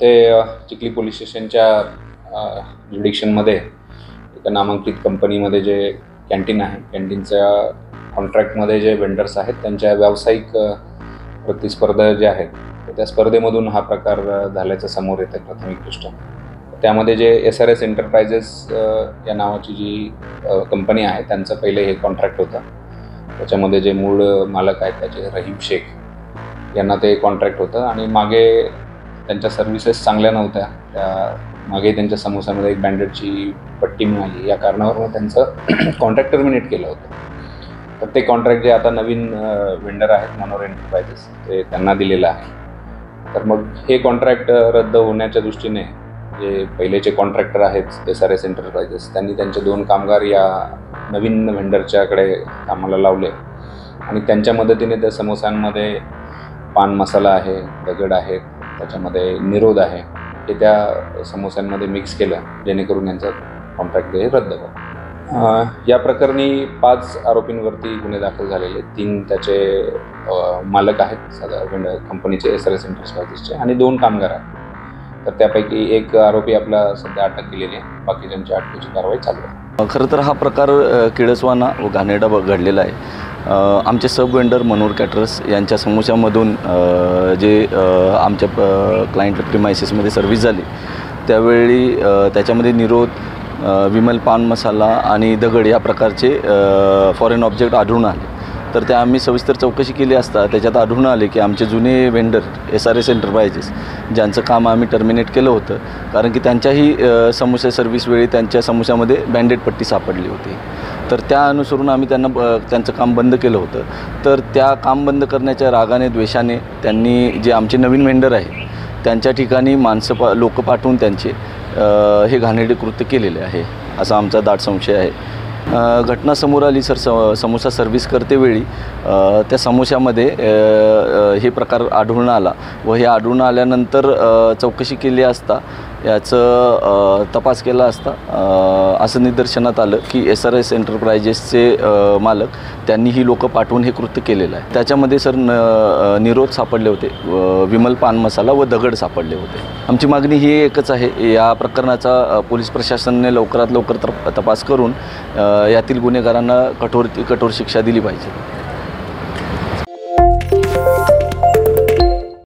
ते चिखली पोलीस स्टेशनच्या ज्युडिक्शनमध्ये एका नामांकित कंपनीमध्ये जे कॅन्टीन आहे, कॅन्टीनच्या कॉन्ट्रॅक्टमध्ये जे वेंडर्स आहेत त्यांच्या व्यावसायिक प्रतिस्पर्धा ज्या आहेत त्या स्पर्धेमधून हा प्रकार झाल्याचं समोर येतं प्राथमिकदृष्ट्या. त्यामध्ये जे SRS एंटरप्राइजेस या नावाची जी कंपनी आहे त्यांचं पहिले हे कॉन्ट्रॅक्ट होतं. त्याच्यामध्ये जे मूळ मालक आहेत त्याचे रहीम शेख यांना ते कॉन्ट्रॅक्ट होतं आणि मागे त्यांच्या सर्व्हिसेस चांगल्या नव्हत्या. त्या मागे त्यांच्या समोसामध्ये एक बँडेडची पट्टी मिळाली, या कारणावरून त्यांचं कॉन्ट्रॅक्ट टर्मिनेट केलं होतं. तर ते कॉन्ट्रॅक्ट जे आता नवीन वेंडर आहेत मनोहर एंटरप्राइजेस ते त्यांना दिलेलं आहे. तर मग हे कॉन्ट्रॅक्ट रद्द होण्याच्या दृष्टीने जे पहिलेचे कॉन्ट्रॅक्टर आहेत SRS एंटरप्राइजेस त्यांनी त्यांचे 2 कामगार या नवीन व्हेंडरच्याकडे कामाला लावले आणि त्यांच्या मदतीने त्या समोसांमध्ये पान मसाला आहे, दगड आहेत, त्याच्यामध्ये निरोध आहे, हे त्या समोस्यांमध्ये मिक्स केलं जेणेकरून यांचं कॉन्ट्रॅक्ट हे रद्द व्हावं. या प्रकरणी 5 आरोपींवरती गुन्हे दाखल झालेले. 3 त्याचे मालक आहेत साधारण कंपनीचे SRS एंटरप्राइजेसचे आणि 2 कामगार आहेत. तर त्यापैकी एक आरोपी आपला सध्या अटक केलेली आहे, बाकीच्यांच्या अटकेची कारवाई चालू आहे. खरं तर हा प्रकार किळसवाना व घाणेरडा घडलेला आहे. आमचे सब वेंडर मनोहर कॅटरर्स यांच्या समोशामधून जे आमच्या क्लायंट प्रिमायसेसमध्ये सर्व्हिस झाली त्यावेळी त्याच्यामध्ये निरोध, विमल पान मसाला आणि दगड या प्रकारचे फॉरेन ऑब्जेक्ट आढळून आले. तर त्या आम्ही सविस्तर चौकशी केली असता त्याच्यात आढळून आले की आमचे जुने वेंडर SRS एंटरप्राइजेस ज्यांचं काम आम्ही टर्मिनेट केलं होतं कारण की त्यांच्याही समोसा सर्व्हिसवेळी त्यांच्या समोशामध्ये बँडेड पट्टी सापडली होती. तर त्या अनुसरून आम्ही त्यांचं काम बंद केलं होतं. तर त्या काम बंद करण्याच्या रागाने द्वेषाने त्यांनी जे आमचे नवीन वेंडर आहे त्यांच्या ठिकाणी लोक पाठवून त्यांचे हे घाणेरडे कृत्य केलेले आहे असा आमचा दाट संशय आहे. घटना समोर आली समोसा सर्व्हिस करतेवेळी त्या समोशामध्ये हे प्रकार आढळून आला व हे आढळून आल्यानंतर चौकशी केली असता याचं तपास केला असता असं निदर्शनात आलं की SRS एंटरप्राइजेसचे मालक त्यांनी ही लोकं पाठवून हे कृत्य केलेलं आहे. त्याच्यामध्ये निरोध सापडले होते, विमल पान मसाला व दगड सापडले होते. आमची मागणी ही एकच आहे, या प्रकरणाचा पोलीस प्रशासनाने लवकरात लवकर तपास करून यातील गुन्हेगारांना कठोर शिक्षा दिली पाहिजे.